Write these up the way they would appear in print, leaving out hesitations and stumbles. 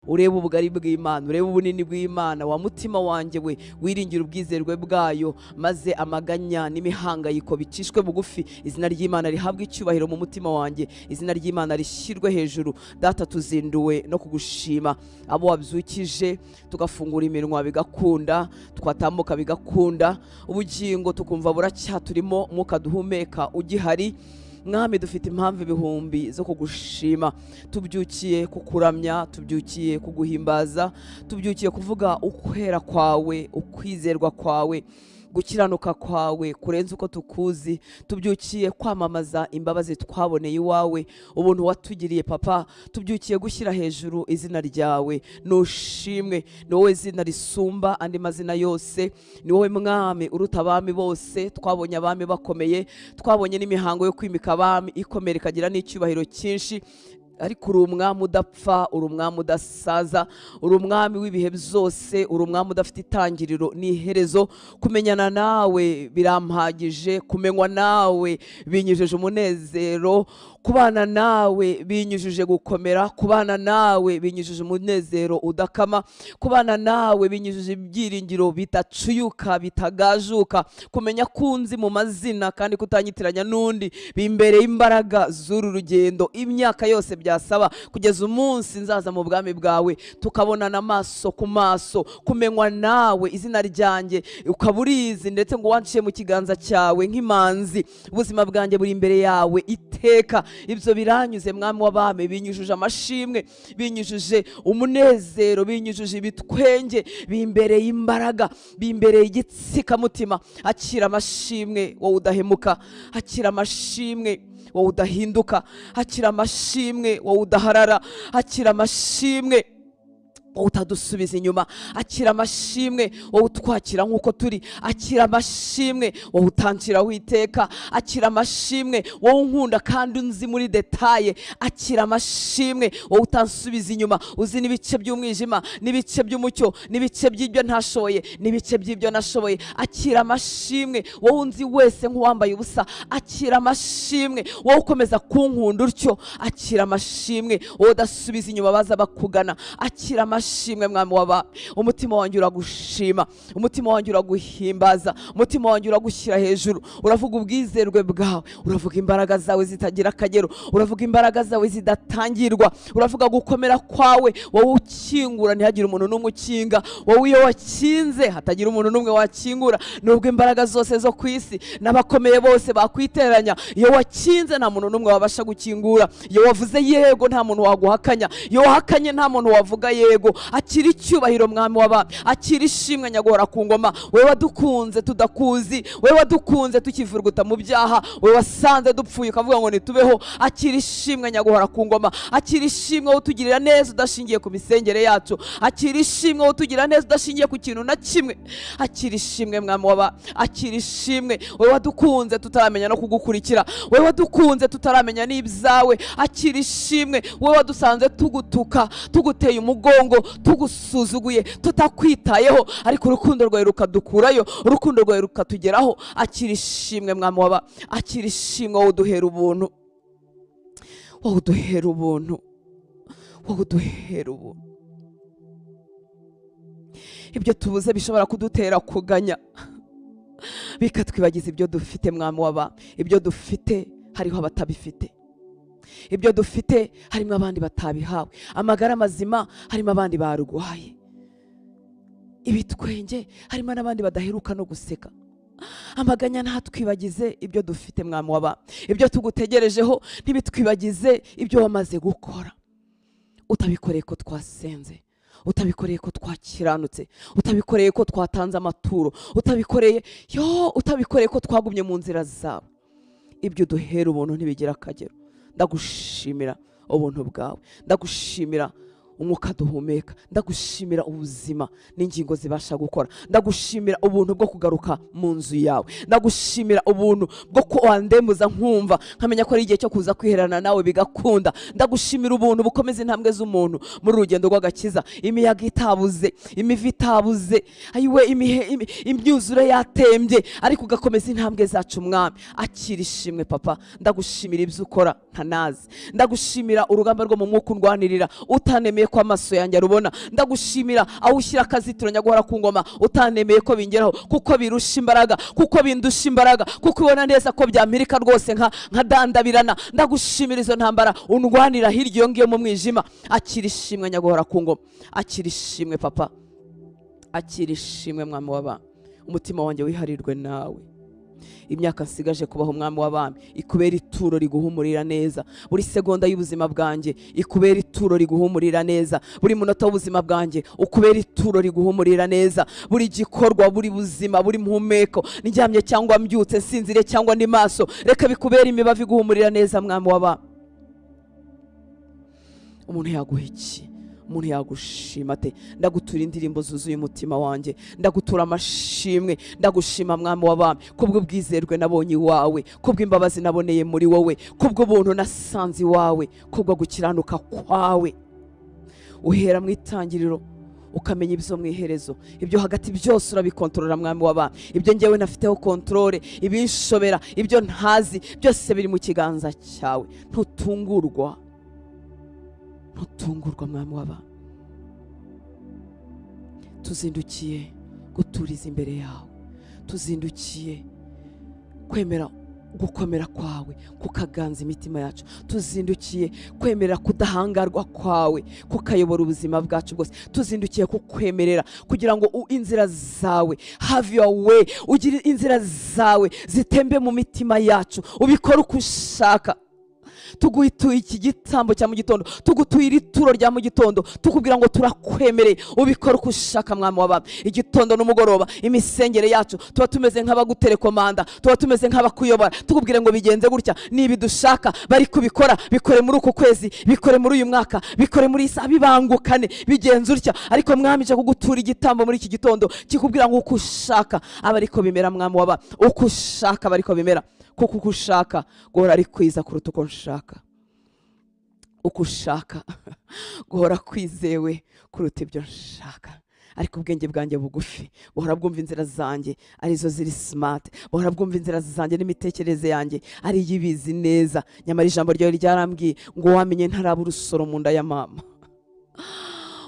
urebe ubugari bw'Imana, urebe ubunini bw'Imana. Wa mutima wanjye we wiringira ubwizerwe bwayo, maze amaganya n'imihangayiko bicishwe bugufi. Izina ry'Imana rihabwe icyubahiro mu mutima wanjye, izina ry'Imana rishyirwe hejuru. Data, tuzinduwe no kugushima, abo wabyukije tugafungura iminwa bigakunda, twatambuka bigakunda, ubugingo tukumva buracyaturimo, umwuka duhumeka ugihari. Mwami, dufite impamvu ibihumbi zo kugushima. Tubyukiye kukuramya, tubyukiye kuguhimbaza, tubyukiye kuvuga ukwera kwawe, ukwizerwa kwawe, gukiranuka kwawe kurenza uko tukuzi. Tubyukiye kwamamaza imbabazi twaboneye iwawe, ubuntu watugiriye Papa. Tubyukiye gushyira hejuru izina ryawe. Nushimwe, ni wowe zina risumba andi mazina yose, ni wowe Mwami uruta abami bose. Twabonye abami bakomeye, twabonye n'imihango yo kwimika abami ikomera ikagira n'icyubahiro cyinshi, ariko uri umwami udapfa, uri umwami udasaza, uri umwami w'ibihe byose, uri umwami udafite itangiriro n'iherezo. Kumenyana nawe birampagije, kumenywa nawe binyujije umunezero, kubana nawe binyujije gukomera, kubana nawe binyujije umunezero udakama, kubana nawe binyujije ibyiringiro bitacuyuka bitagajuka. Kumenya kunzi mu mazina kandi kutanyitiranya n'undi bimbereye imbaraga z'uru rugendo. Imyaka yose byasaba kugeza umunsi nzaza mu bwami bwawe, tukabonana amaso ku maso, kumenywa nawe, izina ryanjye ukaburizi, ndetse ngo wanciye mu kiganza cyawe nk'imanzi. Ubuzima bwanjye buri imbere yawe iteka. Ibyo biranyuze Mwami w'abami, binyujuje amashimwe, binyujuje umunezero, binyujuje ibitwenge, bimbereye imbaraga, bimbereye igitsikamutima. Akira amashimwe wowe udahemuka, akira amashimwe wowe udahinduka, akira amashimwe wowe udaharara, akira amashimwe wowe utadusubiza inyuma, akira amashimwe wowe utwakira nk'uko turi, akira amashimwe wowe utancira witeka, akira amashimwe wowe unkunda kandi unzi muri detaye, akira amashimwe wowe utansubiza inyuma, uzi n'ibice by'umwijima n'ibice by'umucyo n'ibice by'ibyo ntashoboye n'ibice by'ibyo nashoboye. Akira amashimwe wowe unzi wese nk'uwambaye ubusa, akira amashimwe wowe ukomeza kunkunda utyo, akira amashimwe wowe udasubiza inyuma baza bakugana, akira amashimwe Mwami w'abami. Umutima wanjye uragushima, umutima wanjye uraguhimbaza, umutima wanjye uragushyira hejuru. Uravuga ubwizerwe bwawe, uravuga imbaraga zawe zitagira akagero, uravuga imbaraga zawe zidatangirwa, uravuga gukomera kwawe, wowe ukingura ntihagire umuntu n'umwe ukinga, wowe iyo wakinze hatagira umuntu n'umwe wakingura. Nubwo imbaraga zose zo ku isi n'abakomeye bose bakwiteranya, iyo wakinze nta muntu n'umwe wabasha gukingura. Iyo wavuze yego nta muntu waguhakanya, iyo wahakanye nta muntu wavuga yego. Akira icyubahiro Mwami w'abami, akira ishimwe nyagora ku ngoma. Wewe wadukunze tudakuzi, wewe wadukunze tukivurguta mu byaha, wewe wasanze dupfuye ukavuga ngo nitubeho. Akira ishimwe nyagora ku ngoma, akira ishimwe wowe utugirira neza udashingiye ku misengere yacu, akira ishimwe wowe utugira neza udashingiye ku kintu na kimwe. Akira ishimwe Mwami w'abami, akira ishimwe. Wewe wadukunze tutaramenya no kugukurikira, wewe wadukunze tutaramenya n'ibyawe. Akira ishimwe wewe wadusanze tugutuka, tuguteye umugongo, tugusuzuguye, tutakwitayeho, ariko urukundo rwawe rukadukurayo, urukundo rwawe rukatugeraho. Akira ishimwe Mwami w'abami, akira ishimwe wowe uduhera ubuntu, wowe uduhera ubuntu, wowe uduhera ubuntu. Ibyo tubuze bishobora kudutera kuganya, bikatwibagiza ibyo dufite Mwami w'abami. Ibyo dufite hariho abatabifite, ibyo dufite harimo abandi batabihawe, amagara mazima harimo abandi barwaye, ibitwenge harimo n'abandi badaheruka no guseka. Amaganya ntatwibagize ibyo dufite Mwami w'abami. Ibyo tugutegerejeho ntibitwibagize ibyo wamaze gukora. Utabikoreye ko twasenze, utabikoreye ko twakiranutse, utabikoreye ko twatanze amaturo, utabikoreye ko twagumye mu nzira zawe. Ibyo duhera ubuntu ntibigira akagero. Ndagushimira ubuntu bwawe, ndagushimira umwuka duhumeka, ndagushimira ubuzima n'ingingo zibasha gukora, ndagushimira ubuntu bwo kugaruka mu nzu yawe, ndagushimira ubuntu bwo kwandembuza nkumva nkamenya ko ari igihe cyo kuza kwiherana nawe bigakunda. Ndagushimira ubuntu bukomeza intambwe z'umuntu muri urugendo rw'agakiza. Imiyaga itabuze, imivi itabuze, ayiwe imyuzure yatembye, ariko ugakomeza intambwe zacu Mwami. Akira ishimwe Papa, ndagushimira ibyo ukora ntanazi, ndagushimira urugamba rwo mu mwuka undwanirira utanemeye utemeye ko amaso yanjye arubona, ndagushimira aho ushyira akazitiro nyaguhora ku ngoma utanemeye ko bingeraho, kuko birusha imbaraga, kuko bindusha imbaraga, kuko ubona neza ko byampirika rwose nka dandabirana. Ndagushimira izo ntambara undwanira hirya iyo ngiyo mu mwijima. Akira ishimwe nyaguhora ku ngoma, akira ishimwe papa, akira ishimwe mwami w'abami. Umutima wanjye wiharirwe nawe. Imyaka nsigaje kubaho mwami w'abami ikubera ituro riguhumurira neza. Buri segonda y'ubuzima bwanjye ikubera ituro riguhumurira neza. Buri munota w'ubuzima bwanjye ukubera ituro riguhumurira neza. Buri gikorwa, buri buzima, buri mpumeko, ndyamye cyangwa mbyutse, sinzire cyangwa ndi maso, reka bikubera imibavu iguhumurira neza mwami w'abami. Umuntu yaguha iki? Umuntu yagushima ate? Ndagutura indirimbo zuzuye umutima wanjye, ndagutura amashimwe, ndagushima mwami w'abami kubwo bwizerwe nabonye iwawe, kubwo imbabazi naboneye muri wowe, kubwo buntu nasanze iwawe, kubwo gukiranuka kwawe. Uhera mu itangiriro ukamenya ibyo mu iherezo, ibyo hagati byose urabikontorora mwami w'abami. Ibyo njyewe nafiteho kontrole, ibinshobera, ibyo ntazi byose biri mu kiganza cyawe. Ntutungurwa mwami w'abami. Tuzindukiye guturiza imbere yawe, tuzindukiye kwemera gukomera kwawe kukaganza imitima yacu, tuzindukiye kwemera kudahangarwa kwawe kukayobora ubuzima bwacu bwose, tuzindukiye kukwemerera kugira ngo inzira zawe, have your way, ugire inzira zawe zitembe mu mitima yacu, ubikora uko ushaka. Tuguituye iki gitambo cya mu gitondo, tugutuye ituro rya mu gitondo, tukubwira ngo turakwemereye, ubikora uko ushaka mwami w'abami. Igitondo n'umugoroba imisengere yacu tuba tumeze nk'abaguterekomanda, tuba tumeze nk'abakuyobora, tukubwire ngo bigenze gutya, nibi dushaka bari kubikora, bikore muri uku kwezi, bikore muri uyu mwaka, bikore muri isa, bibangukane bigenze utya. Ariko mwami je kugutura igitambo muri iki gitondo kikubwira ngo uko ushaka abariko bimera mwami w'abami, uko ushaka bariko bimera, kuko uko ushaka guhora ari kwiza kuruta uko nshaka, uko ushaka guhora kwizewe kuruta ibyo nshaka. Ariko ubwenge bwanjye bugufi buhora bwumva inzira zanjye arizo ziri smart, buhora bwumva inzira zanjye n'imitekerereze yanjye ari yibizi neza. Nyamara ijambo ryawe ryarambwiye ngo wamenye ntaraba urusoro mu nda ya mama,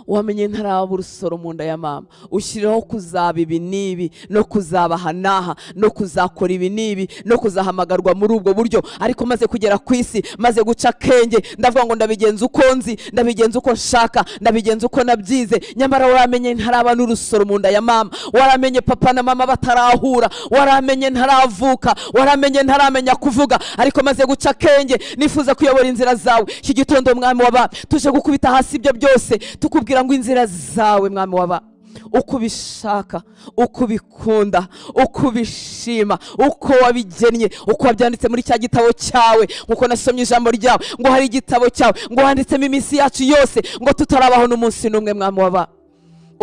wamenye ntaraba urusoro mu nda ya mama. Ushyiraho kuzaba ibi n'ibi, no kuzabaha n'aha, no kuzakora ibi n'ibi, no kuzahamagarwa muri ubwo buryo. Ariko maze kugera ku isi, maze guca akenge, ndavuga ngo ndabigenza uko nzi, ndabigenza uko nshaka, ndabigenza uko nabyize. Nyamara waramenye ntaraba n'urusoro mu nda ya mama, waramenye papa na mama batarahura, waramenye ntaravuka, waramenye ntaramenya kuvuga. Ariko maze guca akenge, nifuza kuyobora inzira zawe. Iki gitondo mwami w'abami tuje gukubita hasi ibyo byose, tukubwira ngo inzira zawe mwami w'abami, uko ubishaka, uko ubikunda, uko ubishima, uko wabigennye, uko wabyanditse muri cya gitabo cyawe. Nkuko nasomye ijambo ryawe ngo hari igitabo cyawe ngo wanditsemo iminsi yacu yose, ngo tutarabaho n'umunsi n'umwe mwami w'abami.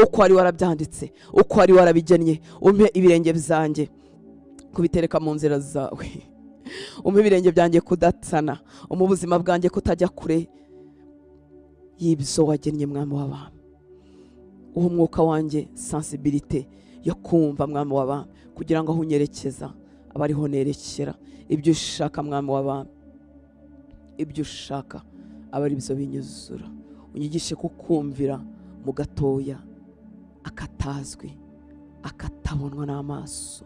Uko wari warabyanditse, uko wari warabigennye, umpe ibirenge byanjye kubitereka mu nzira zawe, umpe ibirenge byanjye kudatsana, mu buzima bwanjye kutajya kure y'ibyo wagennye mwami w'abami. Uwo mwuka wanjye sensibilité yo kumva mwami w'abami, kugira ngo aho unyerekeza abariho nerekera. Ibyo ushaka mwami w'abami, ibyo ushaka abari byo binyuzura. Unyigishe kukumvira mu gatoya, akatazwi, akatabonwa n'amaso,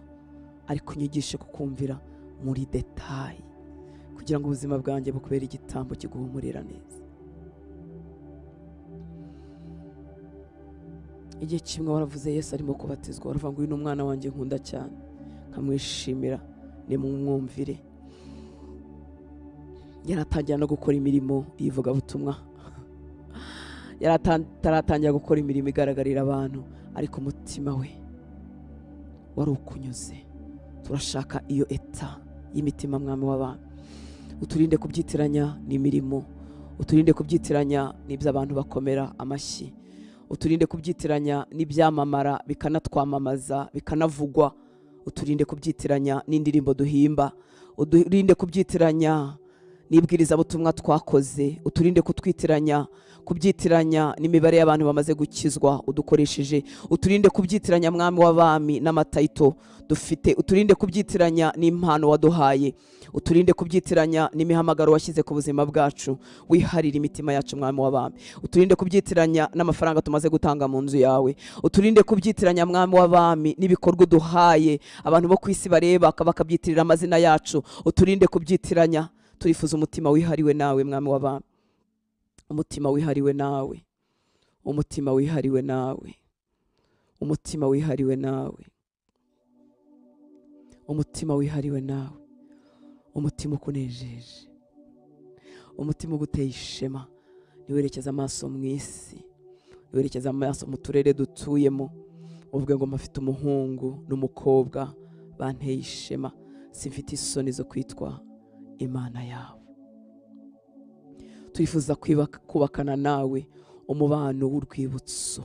ariko unyigishe kukumvira muri detail, kugira ngo ubuzima bwanjye bukubere igitambo kiguhumurira neza. Igihe kimwe waravuze Yesu arimo kubatizwa, waravuga ngo uyu ni umwana wanjye nkunda cyane, nkamwishimira, nimumwumvire. Yaratangira no gukora imirimo y'ivugabutumwa, yaratangira gukora imirimo igaragarira abantu, ariko umutima we wari ukunyuze. Turashaka iyo eta y'imitima mwami w'abami. Uturinde kubyitiranya n'imirimo, uturinde kubyitiranya n'iby'abantu bakomera amashyi, uturinde kubyitiranya n'ibyamamara bikanatwamamaza bikanavugwa, uturinde kubyitiranya n'indirimbo duhimba, uturinde kubyitiranya nibwiriza butumwa twakoze, uturinde kutwitiranya kubyitiranya n'imibare y'abantu bamaze gukizwa udukoresheje, uturinde kubyitiranya mwami w'abami n'amatayito dufite, uturinde kubyitiranya n'impano waduhaye, uturinde kubyitiranya n'imihamagaro washyize ku buzima bwacu, wiharira imitima yacu mwami w'abami, uturinde kubyitiranya n'amafaranga tumaze gutanga mu nzu yawe, uturinde kubyitiranya mwami w'abami n'ibikorwa duhaye abantu bo ku isi bareba bakabyitirira amazina yacu, uturinde kubyitiranya. Turifuza umutima wihariwe nawe mwami w'abami, umutima wihariwe nawe, umutima wihariwe nawe, umutima wihariwe nawe, umutima wihariwe nawe, umutima ukunejeje, umutima uguteye ishema. Niwerekeza amaso mu isi, niwerekeza amaso mu turere dutuyemo, uvuge ngo mfite umuhungu n'umukobwa banteye ishema, simfite isoni zo kwitwa Imana yawe. Turifuza kubakana nawe umubano w'urwibutso,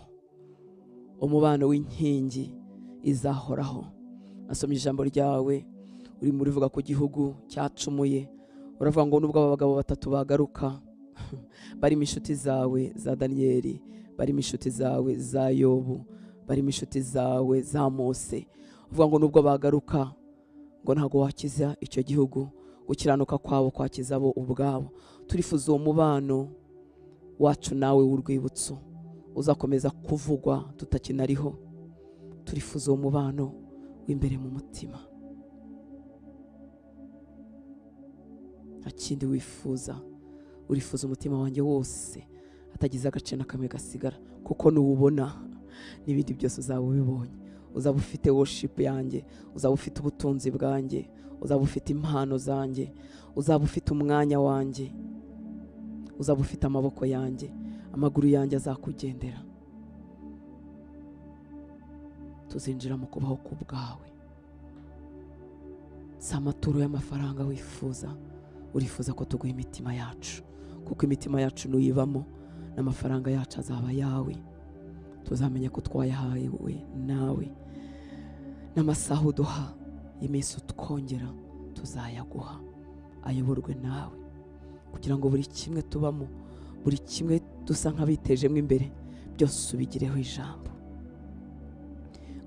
umubano w'inkingi izahoraho. Nasomye ijambo ryawe uri muri vuga ku gihugu cyacumuye, uravuga ngo nubwo abagabo batatu bagaruka barimo inshuti zawe za Daniyeli, barimo inshuti zawe za Yobu, barimo inshuti zawe za Mose, uvuga ngo nubwo bagaruka ngo ntago wakiza icyo gihugu, gukiranuka kwabo kwakiza bo ubwabo. Turifuza uwo mubano wacu nawe w'urwibutso uzakomeza kuvugwa tutakinariho. Turifuza uwo mubano w'imbere mu mutima, nta kindi wifuza. Urifuza umutima wanjye wose hatagize agace na kamwe gasigara, kuko nuwubona n'ibindi byose uzaba ubibonye. Uzaba ufite worship yanjye, uzaba ufite ubutunzi bwanjye, uzaba ufite impano zanjye, uzaba ufite umwanya wanjye, uzaba ufite amaboko yanjye, amaguru yanjye azakugendera. Tuzinjira mu kubaho kubwawe. Si amaturo y'amafaranga wifuza, urifuza ko tuguha imitima yacu, kuko imitima yacu nuyibamo n'amafaranga yacu azaba yawe. Tuzamenya ko twayahawe nawe, n'amasaha uduha iminsi utwongera tuzayaguha, ayoborwe nawe, kugira ngo buri kimwe tubamo, buri kimwe dusa nk'abitejemo imbere, byose ubigireho ijambo.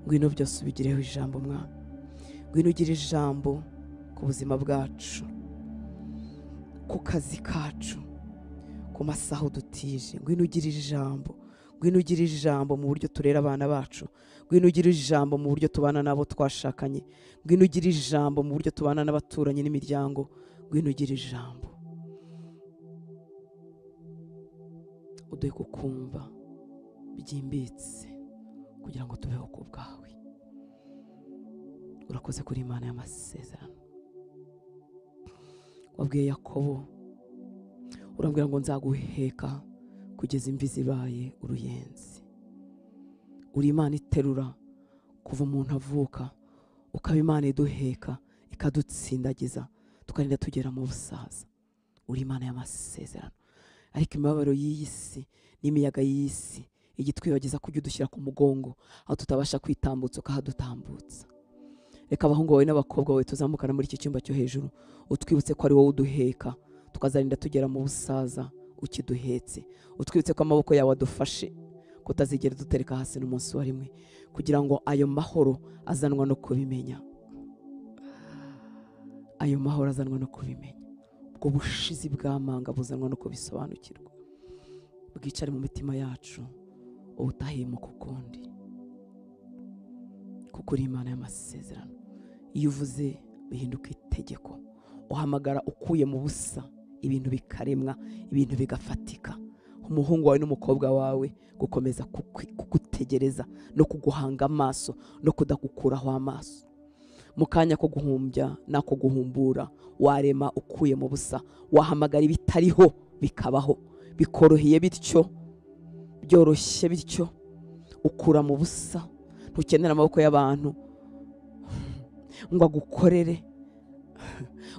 Ngwino byose ubigireho ijambo mwana, ngwino ugire ijambo ku buzima bwacu, ku kazi kacu, ku masaha udutije. Ngwino ugire ijambo, ngwino ugire ijambo mu buryo turera abana bacu, ngwino ugire ijambo mu buryo tubana nabo twashakanye, ngwino ugire ijambo mu buryo tubana n'abaturanyi n'imiryango. Ngwino ugire ijambo, uduhe kukumva byimbitse kugira ngo tubeho ku bwawe. Urakoze kuri Imana y'amasezerano. Wabwiye Yakobo urambwira ngo nzaguheka kugeza imvi zibaye uruyenzi. Uri Imana iterura kuva umuntu avuka, ukaba Imana iduheka ikadutsindagiza tukarinda tugera mu busaza. Uri Imana y'amasezerano. Ariko imibabaro y'iyi si n'imiyaga y'iyi si igitwibagiza kujya udushyira ku mugongo aho tutabasha kwitambutsa ukahadutambutsa. Reka abahungu bawe n'abakobwa bawe tuzamukana muri iki cyumba cyo hejuru, utwibutse ko ari wowe uduheka tukazarinda tugera mu busaza ukiduhetse. Utwibutse ko amaboko yawe adufashe kutazigera dutereka hasi n'umunsi wa rimwe, kugira ngo ayo mahoro azanwa no kubimenya, ayo mahoro azanwa no kubimenya, ubwo bushizi bw'amanga buzanwa no kubisobanukirwa, bwicare mu mitima yacu ubutahimuka ukundi, kuko uri Imana y'amasezerano. Iyo uvuze bihinduka itegeko, uhamagara ukuye mu busa ibintu bikaremwa, ibintu bigafatika. Umuhungu wawe n'umukobwa wawe gukomeza kugutegereza no kuguhanga amaso no kudakukuraho amaso. Mu kanya ko guhumbya nako guhumbura warema ukuye mu busa, wahamagara ibitariho bikabaho, bikoroheye bityo, byoroshye bityo, ukura mu busa. Ntukenera amaboko y'abantu ngo agukorere,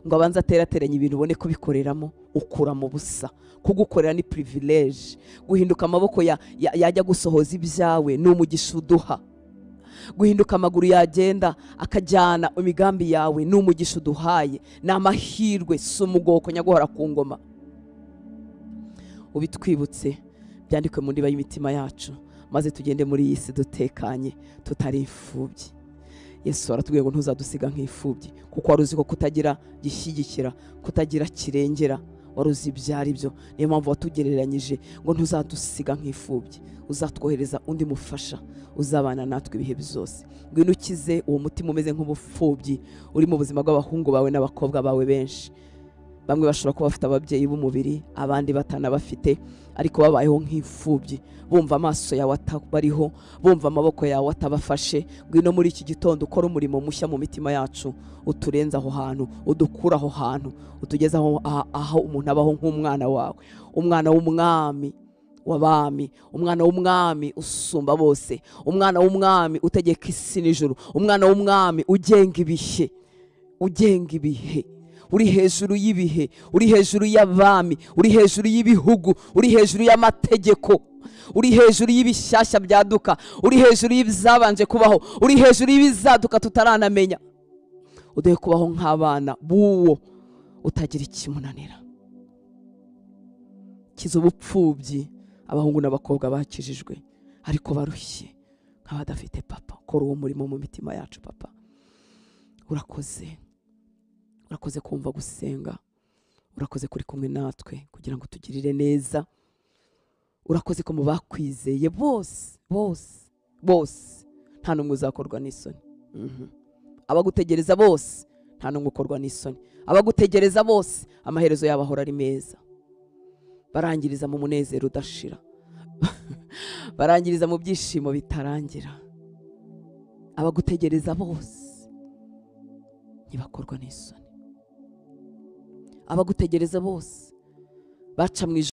ngo abanze aterateranye ibintu ubone ko bikoreramo. Ukura mu busa. Kugukorera ni privilege. Guhinduka amaboko yajya gusohoza ibyawe ni umugisha uduha. guhinduka amaguru yagenda akajyana imigambi yawe. Ni umugisha uduhaye, ni amahirwe, si umugoko nyaguhora ku ngoma. Ubitwibutse byandikwe mu ndiba y'imitima yacu, maze tugende muri iyi si dutekanye, tutari imfubyi. Yesu aratubwiye ngo ntuzadusiga nk'imfubyi, kuko wari uzi ko kutagira gishyigikira, kutagira kirengera, wari uzi ibyo ari byo. Niyo mpamvu watugereranyije ngo ntuzadusiga nk'imfubyi, uzatwohereza undi mufasha uzabana natwe ibihe byose. Ngwino ukize uwo mutima umeze nk'ubupfubyi uri mu buzima bw'abahungu bawe n'abakobwa bawe benshi. Bamwe bashobora kuba bafite ababyeyi b'umubiri, abandi batanabafite, ariko babayeho nk'imfubyi, bumva amaso yawe atabariho, bumva amaboko yawe atabafashe. Ngwino muri iki gitondo ukora umurimo mushya mu mitima yacu, uturenza aho hantu, udukura aho hantu, utugeza aho umuntu abaho nk'umwana wawe, umwana w'umwami w'abami, umwana w'umwami usumba bose, umwana w'umwami utegeka isi n'ijuru, umwana w'umwami ugenga ibihe, ugenga ibihe. Uri hejuru y'ibihe, uri hejuru y'abami, uri hejuru y'ibihugu, uri hejuru y'amategeko, uri hejuru y'ibishyashya byaduka, uri hejuru y'ibizabanje kubaho, uri hejuru y'ibizaduka tutaranamenya. Uduhe kubaho nk'abana b'uwo utagira ikimunanira. Kiza ubupfubyi abahungu n'abakobwa bakijijwe ariko barushye nk'abadafite papa. Kora uwo murimo mu mitima yacu papa. Urakoze kumva gusenga, urakoze kuri kumwe natwe kugira ngo tugirire neza. Urakoze ko mu bakwizeye bose nta n'umwe uzakorwa n'isoni. Abagutegereza bose nta n'umwe ukorwa n'isoni. Abagutegereza bose amaherezo yabo ahora ari meza, barangiriza mu munezero udashira, barangiriza mu byishimo bitarangira. Abagutegereza bose ntibakorwa n'isoni. Abagutegereza bose baca mu